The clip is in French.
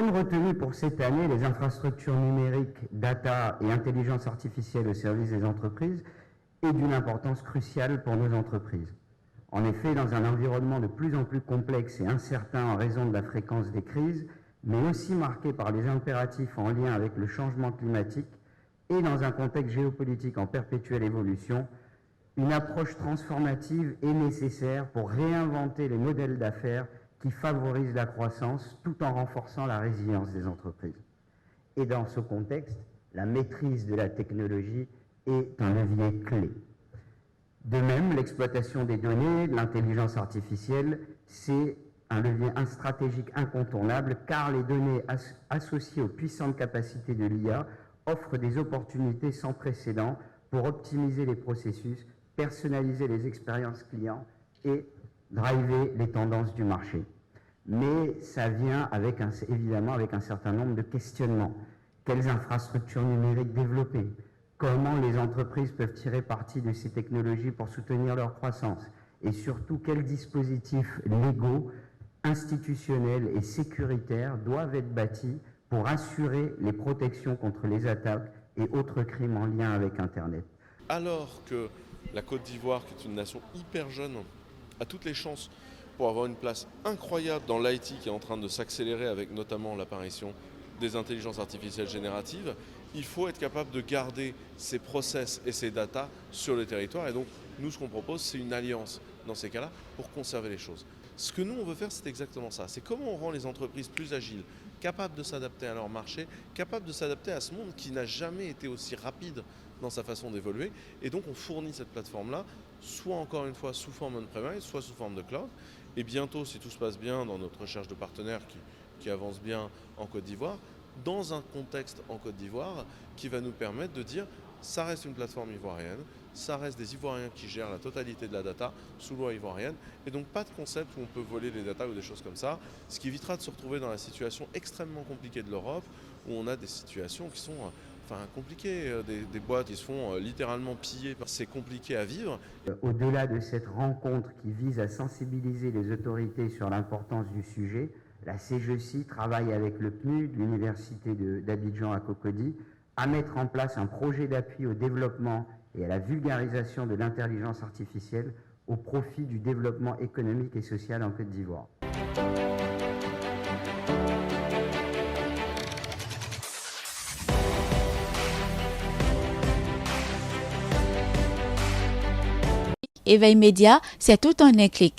Grande retenue pour cette année, les infrastructures numériques, data et intelligence artificielle au service des entreprises est d'une importance cruciale pour nos entreprises. En effet, dans un environnement de plus en plus complexe et incertain en raison de la fréquence des crises, mais aussi marqué par les impératifs en lien avec le changement climatique et dans un contexte géopolitique en perpétuelle évolution, une approche transformative est nécessaire pour réinventer les modèles d'affaires qui favorisent la croissance tout en renforçant la résilience des entreprises. Et dans ce contexte, la maîtrise de la technologie est un levier clé. De même, l'exploitation des données, de l'intelligence artificielle, c'est un levier stratégique incontournable car les données associées aux puissantes capacités de l'IA offrent des opportunités sans précédent pour optimiser les processus, personnaliser les expériences clients et driver les tendances du marché. Mais ça vient évidemment avec un certain nombre de questionnements. Quelles infrastructures numériques développer? Comment les entreprises peuvent tirer parti de ces technologies pour soutenir leur croissance? Et surtout, quels dispositifs légaux, institutionnels et sécuritaires doivent être bâtis pour assurer les protections contre les attaques et autres crimes en lien avec Internet? Alors que la Côte d'Ivoire, qui est une nation hyper jeune, a toutes les chances pour avoir une place incroyable dans l'IT qui est en train de s'accélérer avec notamment l'apparition des intelligences artificielles génératives, il faut être capable de garder ces process et ces data sur le territoire. Et donc, nous, ce qu'on propose, c'est une alliance dans ces cas-là pour conserver les choses. Ce que nous, on veut faire, c'est exactement ça. C'est comment on rend les entreprises plus agiles, capables de s'adapter à leur marché, capables de s'adapter à ce monde qui n'a jamais été aussi rapide dans sa façon d'évoluer. Et donc, on fournit cette plateforme-là, soit encore une fois sous forme on-premise, soit sous forme de cloud. Et bientôt, si tout se passe bien dans notre recherche de partenaires qui avance bien en Côte d'Ivoire, dans un contexte en Côte d'Ivoire qui va nous permettre de dire ça reste une plateforme ivoirienne, ça reste des Ivoiriens qui gèrent la totalité de la data sous loi ivoirienne, et donc pas de concept où on peut voler les data ou des choses comme ça, ce qui évitera de se retrouver dans la situation extrêmement compliquée de l'Europe, où on a des situations qui sont compliquées, des boîtes qui se font littéralement piller, c'est compliqué à vivre. Au-delà de cette rencontre qui vise à sensibiliser les autorités sur l'importance du sujet, la CGECI travaille avec le PNUD, l'Université d'Abidjan à Cocody, à mettre en place un projet d'appui au développement et à la vulgarisation de l'intelligence artificielle au profit du développement économique et social en Côte d'Ivoire. Éveil Média, c'est tout en un clic.